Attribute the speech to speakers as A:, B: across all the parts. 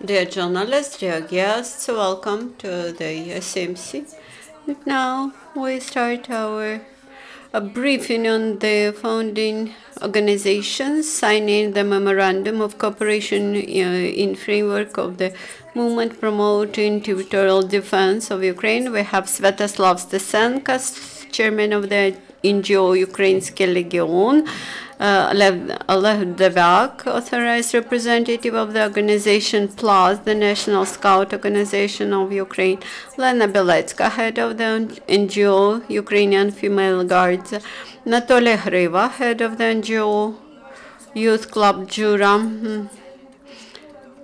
A: Dear journalists, dear guests, welcome to the SMC. And now we start our briefing on the founding organizations signing the memorandum of cooperation in framework of the movement promoting territorial defense of Ukraine. We have Svyatoslav Stetsenko, chairman of the NGO Ukrainskyi Lehion, Oleh Vdovyak, authorized representative of the organization Plast, the National Scout Organization of Ukraine, Olena Biletska, head of the NGO Ukrainian Female Guards, Anatoly Hryva, head of the NGO Youth Club Jura,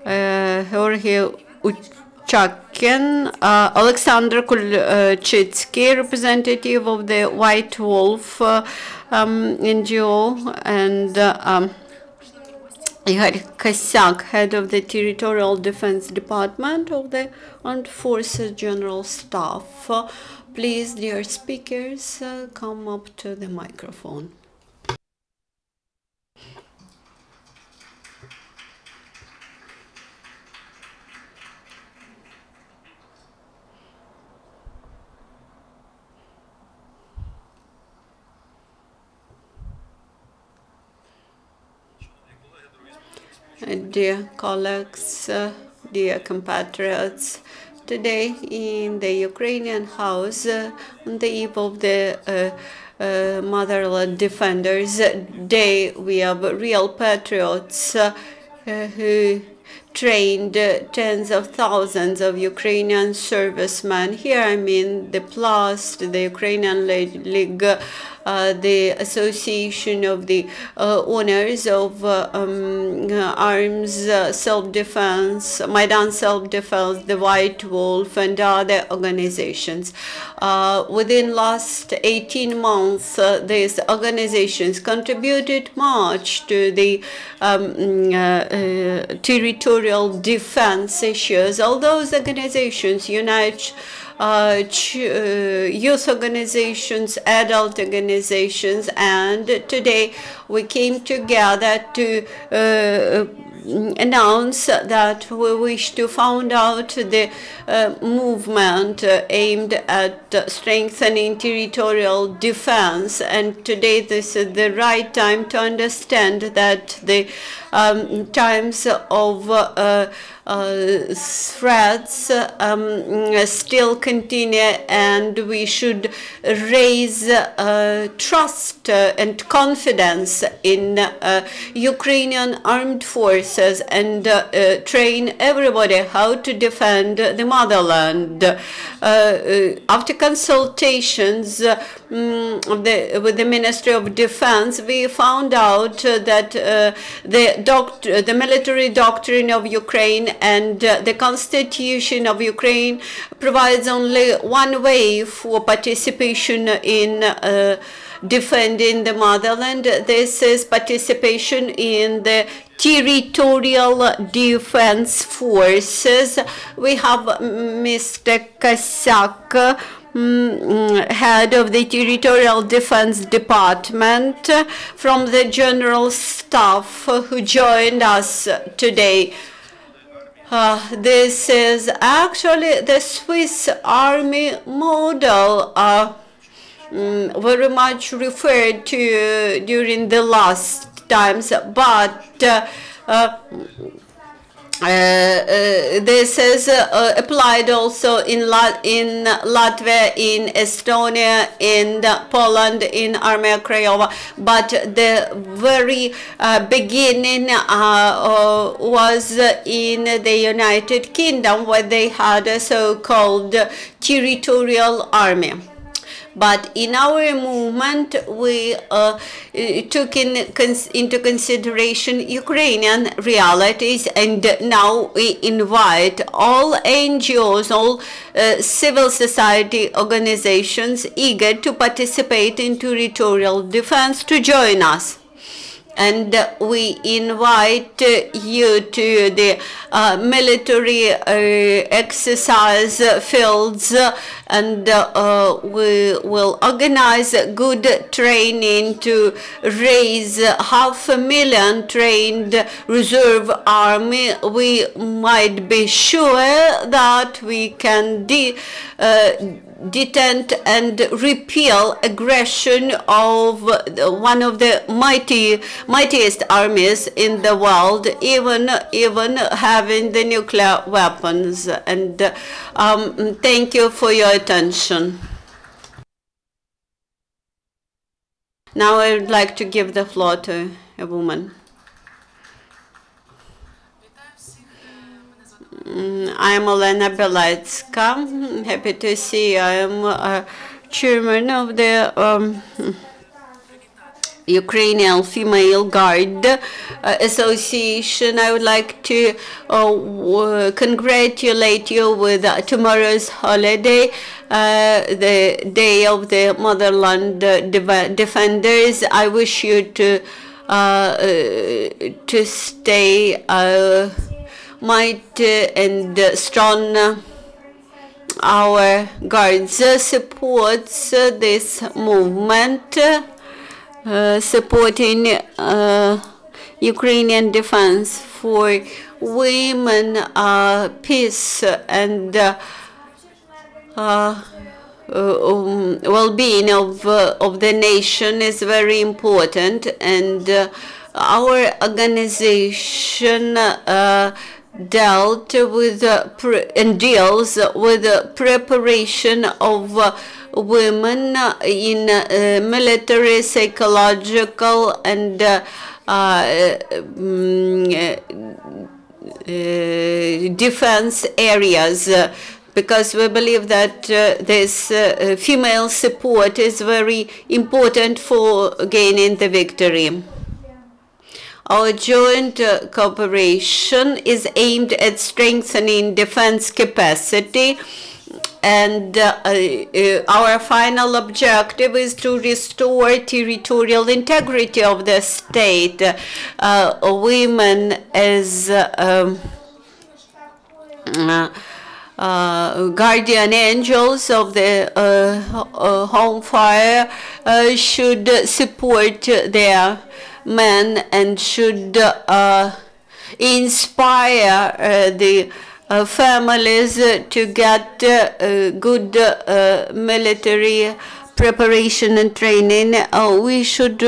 A: Heorhiy, Uchaykin, Oleksandr Kulchytskyi, representative of the White Wolf NGO, and Ihor Kosyak, head of the Territorial Defense Department of the Armed Forces General Staff. Please, dear speakers, come up to the microphone. Dear colleagues, dear compatriots, today in the Ukrainian House, on the eve of the Motherland Defenders Day, we have real patriots who trained tens of thousands of Ukrainian servicemen. Here I mean the Plast, the Ukrainian League, the Association of the Owners of Arms Self-Defense, Maidan Self-Defense, the White Wolf, and other organizations. Within last 18 months, these organizations contributed much to the territorial defense issues. All those organizations unite youth organizations, adult organizations, and today we came together to announce that we wish to found out the movement aimed at strengthening territorial defense. And today this is the right time to understand that the times of threats still continue, and we should raise trust and confidence in Ukrainian armed forces and train everybody how to defend the motherland. After consultations with the Ministry of Defense, we found out that the military doctrine of Ukraine and the Constitution of Ukraine provides only one way for participation in defending the motherland. This is participation in the territorial defense forces. We have Mr. Kosyak, head of the Territorial Defense Department from the General Staff, who joined us today. This is actually the Swiss Army model, very much referred to during the last times, but this is applied also in Latvia, in Estonia, in Poland, in Armia Craiova. But the very beginning was in the United Kingdom, where they had a so-called territorial army. But in our movement, we took into consideration Ukrainian realities, and now we invite all NGOs, all civil society organizations eager to participate in territorial defense to join us. And we invite you to the military exercise fields, and we will organize good training to raise 500,000 trained reserve army. We might be sure that we can detent and repel aggression of one of the mightiest armies in the world, even having the nuclear weapons. And thank you for your attention. Now I would like to give the floor to a woman. I'm Olena Biletska. Happy to see you. I am chairman of the Ukrainian Female Guard Association. I would like to congratulate you with tomorrow's holiday, the Day of the Motherland Defenders. I wish you to stay might and strong. Our guards supports this movement, supporting Ukrainian defense for women, peace and well-being of the nation is very important, and our organization dealt with and deals with the preparation of women in military, psychological, and defense areas, because we believe that this female support is very important for gaining the victory. Our joint cooperation is aimed at strengthening defense capacity, and our final objective is to restore territorial integrity of the state. Women as guardian angels of the home fire should support their men and should inspire the families to get good military preparation and training. We should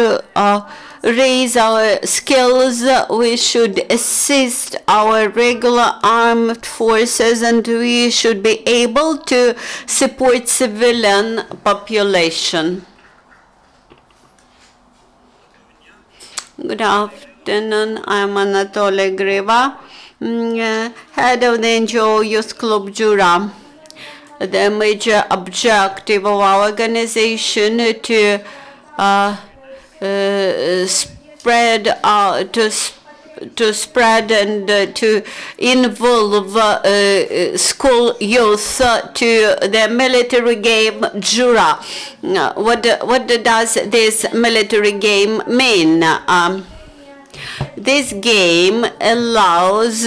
A: raise our skills, we should assist our regular armed forces, and we should be able to support civilian population. Good afternoon, I'm Anatoly Hryva, head of the NGO Youth Club Jura. The major objective of our organization to spread and to involve school youth to the military game Jura. What does this military game mean? This game allows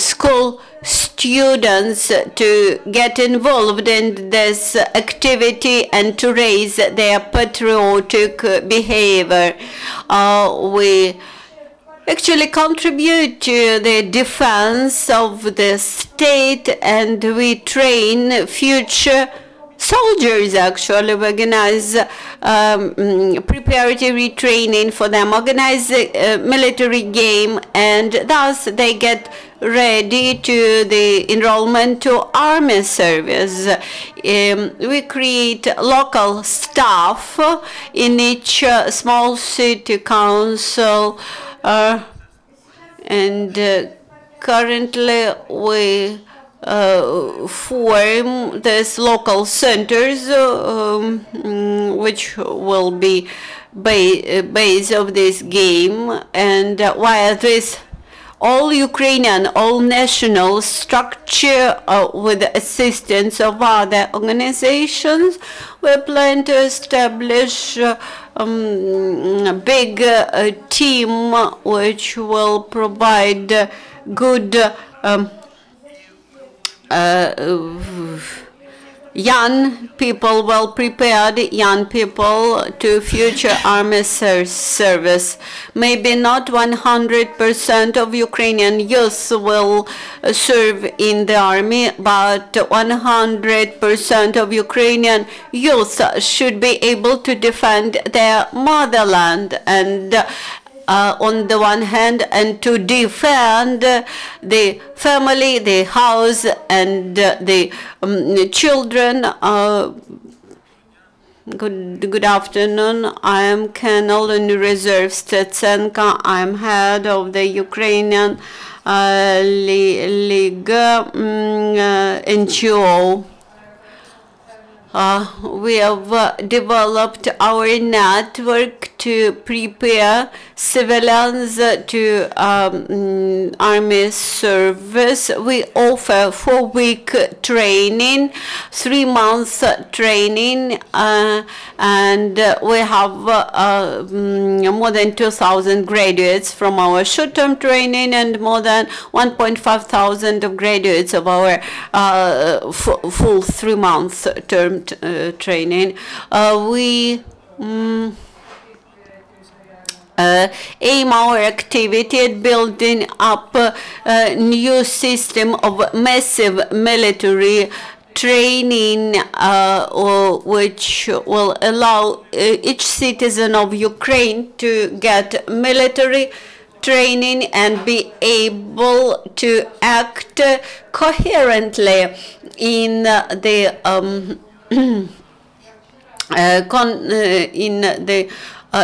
A: school students to get involved in this activity and to raise their patriotic behavior. We actually contribute to the defense of the state, and we train future soldiers. Actually, we organize preparatory training for them, organize a military game, and thus they get ready to the enrollment to army service. We create local staff in each small city council, and currently we form these local centers, which will be base of this game. And while this all Ukrainian, all national structure with assistance of other organizations. We plan to establish a big team which will provide good young people, well-prepared young people to future army service. Maybe not 100% of Ukrainian youth will serve in the army, but 100% of Ukrainian youth should be able to defend their motherland and on the one hand, and to defend the family, the house, and the children. Good afternoon. I am Colonel in Reserve Stetsenko. I am head of the Ukrainian League NGO. We have developed our network to prepare civilians to army service. We offer 4-week training, 3-month training, and we have more than 2,000 graduates from our short-term training and more than 1,500 of graduates of our full 3-month term training. We aim our activity at building up a new system of massive military training which will allow each citizen of Ukraine to get military training and be able to act coherently in the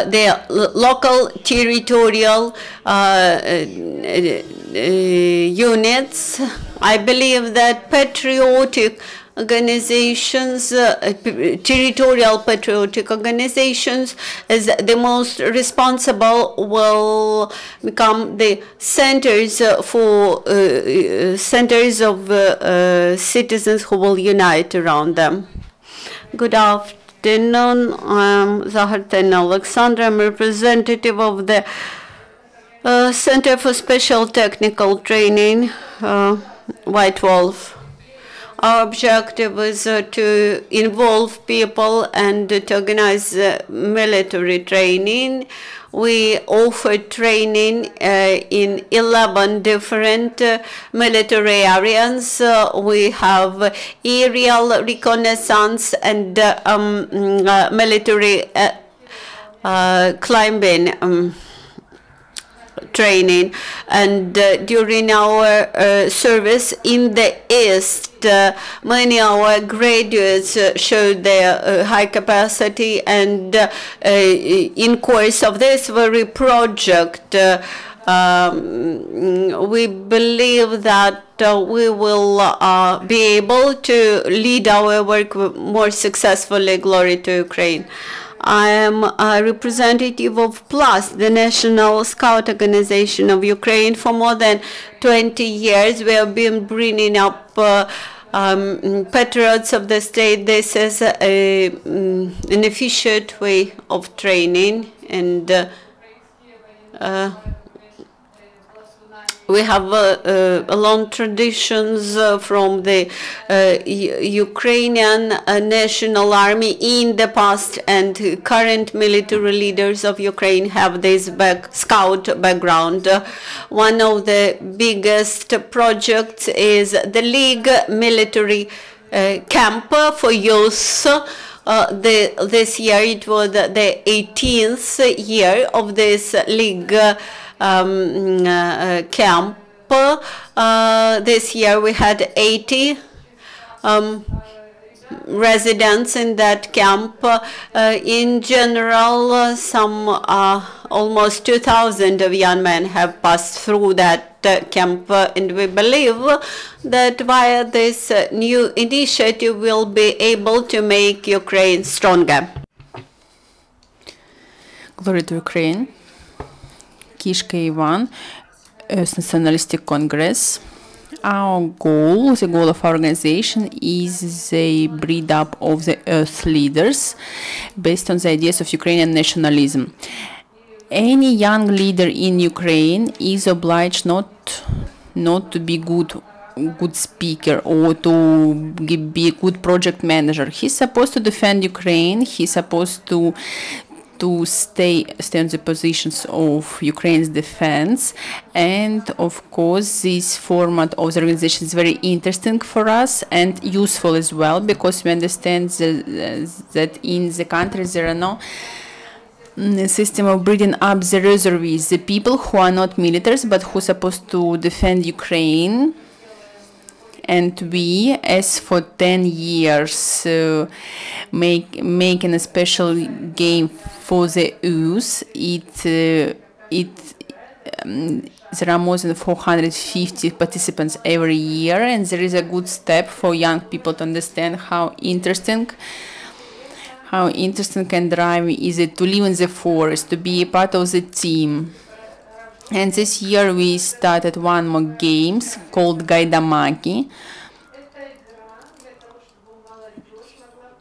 A: their local territorial units. I believe that patriotic organizations, territorial patriotic organizations, as the most responsible, will become the centers for centers of citizens who will unite around them. Good afternoon. I'm Zahartena Oleksandr. I'm representative of the Center for Special Technical Training, White Wolf. Our objective is to involve people and to organize military training. We offer training in 11 different military areas. We have aerial reconnaissance and military climbing training, and during our service in the East, many of our graduates showed their high capacity, and in course of this very project, we believe that we will be able to lead our work more successfully. Glory to Ukraine. I am a representative of Plast, the National Scout Organization of Ukraine. For more than 20 years, we have been bringing up patriots of the state. This is an efficient way of training, and we have long traditions from the Ukrainian National Army in the past, and current military leaders of Ukraine have this scout background. One of the biggest projects is the League military camp for youth. This year it was the 18th year of this League camp. This year we had 80 residents in that camp. In general, some almost 2,000 of young men have passed through that camp, and we believe that via this new initiative we'll be able to make Ukraine stronger.
B: Glory to Ukraine. Kishka Ivan, Nationalistic Congress. Our goal, the goal of our organization, is the breed up of the Earth leaders based on the ideas of Ukrainian nationalism. Any young leader in Ukraine is obliged not to be good speaker or to be a good project manager. He's supposed to defend Ukraine. He's supposed to stay on the positions of Ukraine's defense. And of course, this format of the organization is very interesting for us and useful as well, because we understand that in the country there are no system of breeding up the reservists, the people who are not militaries but who are supposed to defend Ukraine. And we, as for 10 years, making a special game for the youth. There are more than 450 participants every year, and there is a good step for young people to understand how interesting and driving is it to live in the forest, to be a part of the team. And this year we started one more games called Gaidamaki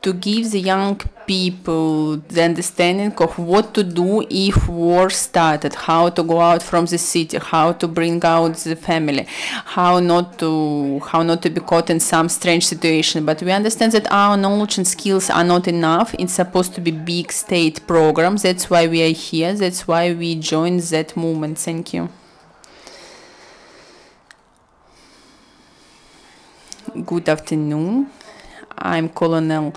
B: to give the young people the understanding of what to do if war started, how to go out from the city, how to bring out the family, how not to be caught in some strange situation. But we understand that our knowledge and skills are not enough. It's supposed to be big state programs. That's why we are here. That's why we joined that movement. Thank you. Good afternoon. I'm Colonel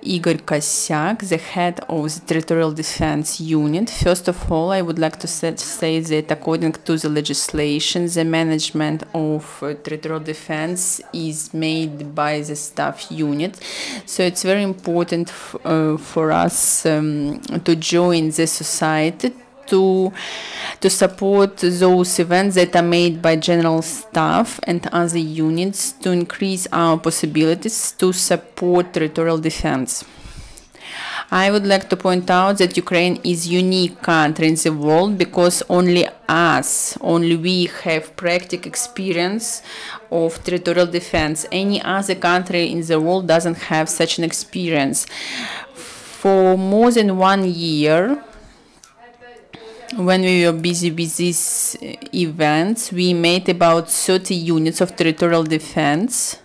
B: Ihor Kosyak, the head of the Territorial Defense Unit. First of all, I would like to say that according to the legislation, the management of territorial defense is made by the staff unit. So it's very important for us to join the society to support those events that are made by general staff and other units to increase our possibilities to support territorial defense. I would like to point out that Ukraine is a unique country in the world because only we have practical experience of territorial defense. Any other country in the world doesn't have such an experience. For more than 1 year, when we were busy with these events, we made about 30 units of territorial defense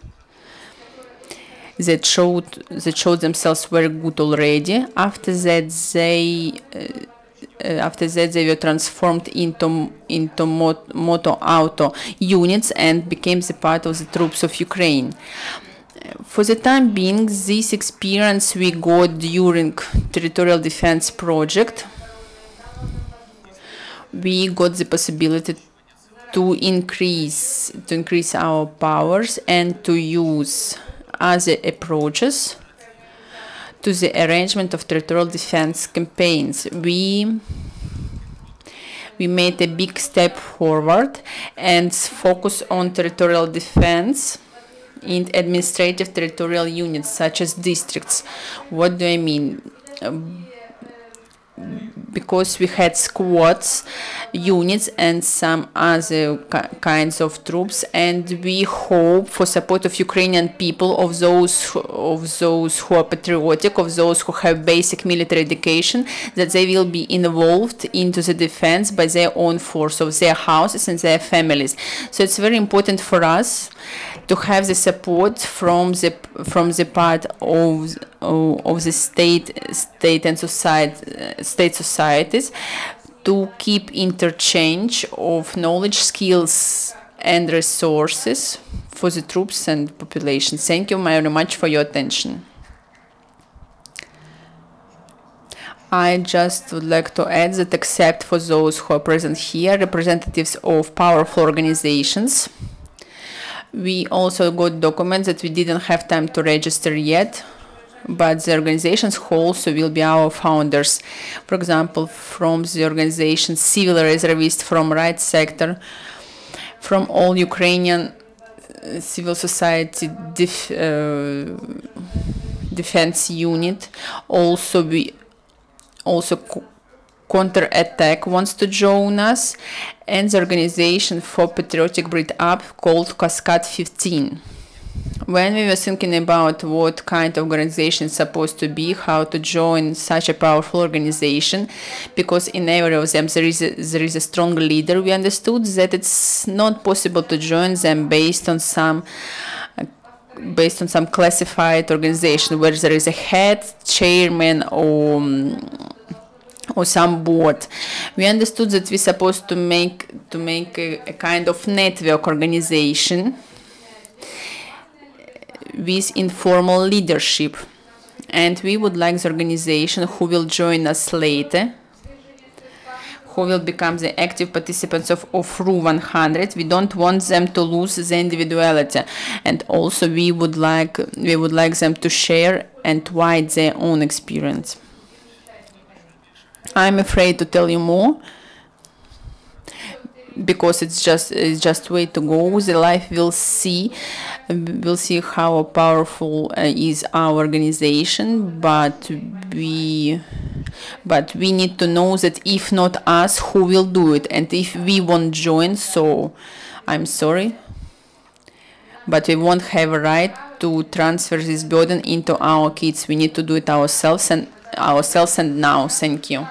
B: that showed themselves very good already. After that, they were transformed into moto auto units and became the part of the troops of Ukraine. For the time being, this experience we got during territorial defense project. We got the possibility to increase our powers and to use other approaches to the arrangement of territorial defense campaigns. We made a big step forward and focus on territorial defense in administrative territorial units such as districts. What do I mean? Because we had squads, units, and some other kinds of troops, and we hope for support of Ukrainian people, of those who are patriotic, of those who have basic military education, that they will be involved into the defense by their own force of their houses and their families. So it's very important for us to have the support from the part of the state and state societies to keep interchange of knowledge, skills, and resources for the troops and population. Thank you very much for your attention. I just would like to add that except for those who are present here, representatives of powerful organizations, we also got documents that we didn't have time to register yet, but the organizations who also will be our founders. For example, from the organization Civil Reservist from Right Sector, from all Ukrainian civil society defense unit, also Counterattack wants to join us, and the organization for patriotic breed up called Cascade 15. When we were thinking about what kind of organization it's supposed to be, how to join such a powerful organization, because in every of them there is a strong leader, we understood that it's not possible to join them based on some classified organization where there is a head, chairman, or some board. We understood that we're supposed to make a kind of network organization with informal leadership, and we would like the organization who will join us later, who will become the active participants of RU 100. We don't want them to lose the individuality, and also we would like them to share and write their own experience. I'm afraid to tell you more, because it's just way to go. The life will see how powerful is our organization, but we need to know that if not us, who will do it, and if we won't join, so I'm sorry, but we won't have a right to transfer this burden into our kids. We need to do it ourselves and now. Thank you.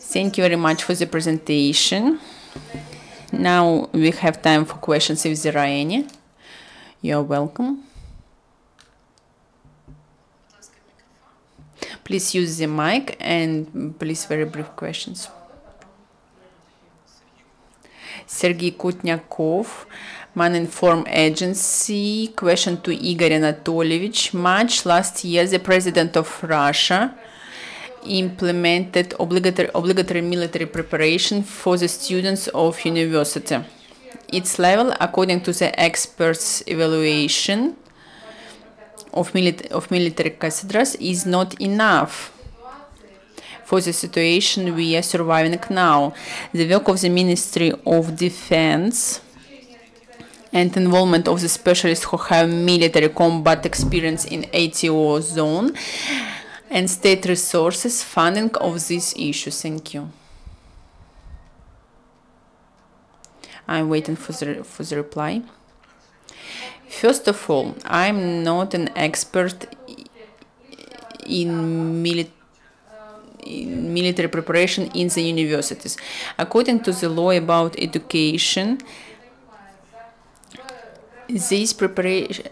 B: Thank you very much for the presentation. Now we have time for questions if there are any. You're welcome. Please use the mic and please very brief questions. Sergei Kutnyakov, Man-Inform Agency. Question to Igor Anatolyevich. March last year, the President of Russia implemented obligatory military preparation for the students of university. Its level, according to the experts' evaluation of military cathedrals, is not enough for the situation we are surviving now. The work of the Ministry of Defense and involvement of the specialists who have military combat experience in ATO zone and state resources funding of this issue. Thank you. I'm waiting for the reply. First of all, I'm not an expert in military preparation in the universities. According to the law about education, this preparation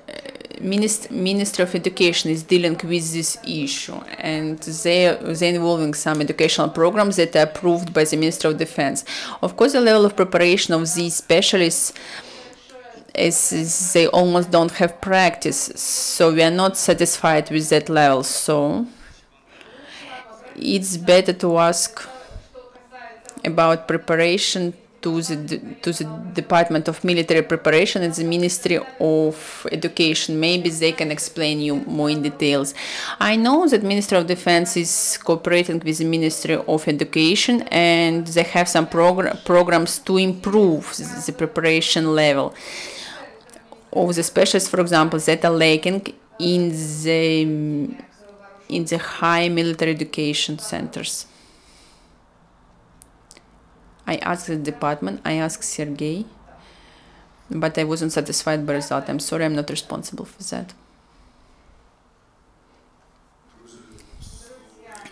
B: Ministry of Education is dealing with this issue, and they're involving some educational programs that are approved by the Ministry of Defense. Of course, the level of preparation of these specialists is they almost don't have practice, so we are not satisfied with that level. So it's better to ask about preparation to the Department of Military Preparation and the Ministry of Education. Maybe they can explain you more in details. I know that Ministry of Defense is cooperating with the Ministry of Education, and they have some programs to improve the preparation level of the specialists, for example, that are lacking in the high military education centers. I asked the department, I asked Sergei, but I wasn't satisfied by the result. I'm sorry, I'm not responsible for that.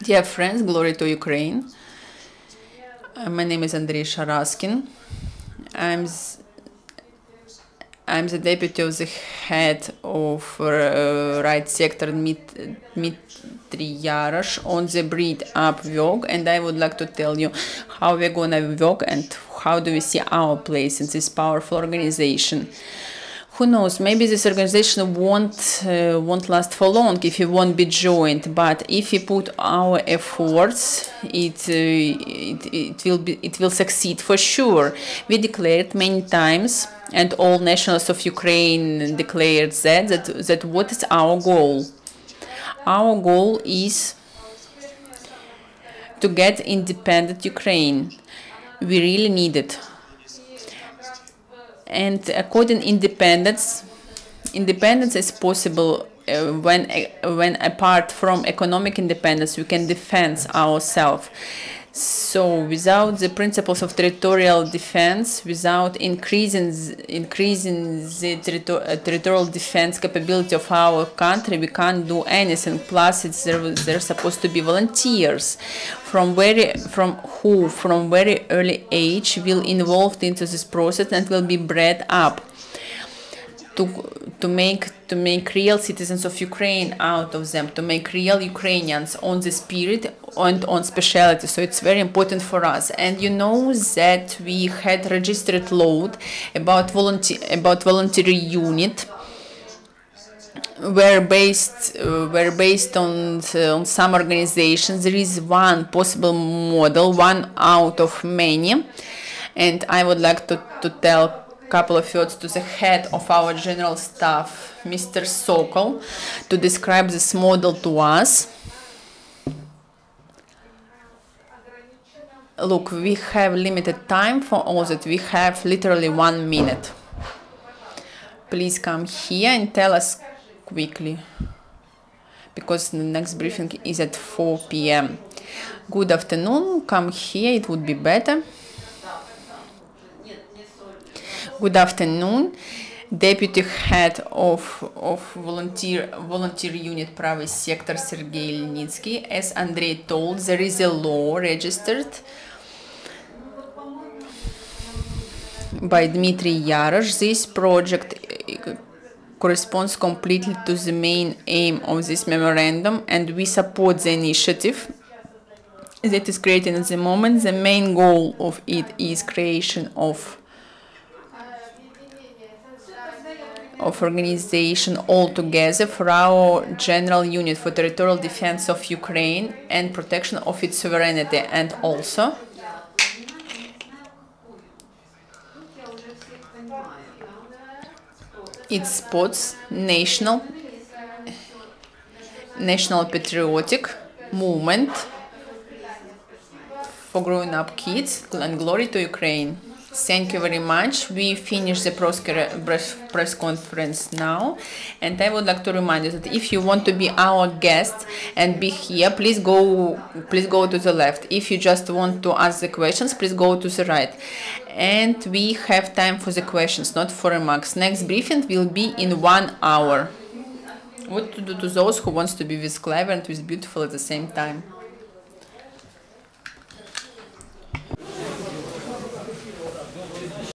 B: Dear friends, glory to Ukraine. My name is Andrei Sharaskin. I'm the deputy of the head of right sector Dmitry Yarosh on the breed up work, and I would like to tell you how we're gonna work and how do we see our place in this powerful organization. Who knows, maybe this organization won't last for long if it won't be joined, but if we put our efforts, it will succeed for sure. We declared many times, and all nationalists of Ukraine declared that what is our goal? Our goal is to get independent Ukraine. We really need it. And according independence is possible when apart from economic independence, we can defend ourselves. So without the principles of territorial defense, without increasing the territorial defense capability of our country, we can't do anything. Plus, they're supposed to be volunteers from very early age will involved into this process and will be bred up to make real citizens of Ukraine out of them, to make real Ukrainians on the spirit and on speciality. So it's very important for us. And you know that we had registered law about voluntary unit, were based on some organizations. There is one possible model, one out of many, and I would like to tell couple of words to the head of our general staff, Mr. Sokol, to describe this model to us. Look, we have limited time for all that. We have literally 1 minute. Please come here and tell us quickly, because the next briefing is at 4 p.m. Good afternoon. Come here, it would be better. Good afternoon. Deputy Head of Volunteer Unit Pravy Sector Sergei Lnitsky. As Andrei told, there is a law registered by Dmitry Yarosh. This project corresponds completely to the main aim of this memorandum, and we support the initiative that is created at the moment. The main goal of it is creation of organization altogether for our general unit for territorial defense of Ukraine and protection of its sovereignty, and also it supports national-patriotic movement for growing up kids, and glory to Ukraine. Thank you very much. We finish the press conference now, and I would like to remind you that if you want to be our guest and be here, please go to the left. If you just want to ask the questions, please go to the right. And we have time for the questions, not for remarks. Next briefing will be in 1 hour. What to do to those who wants to be with clever and with beautiful at the same time?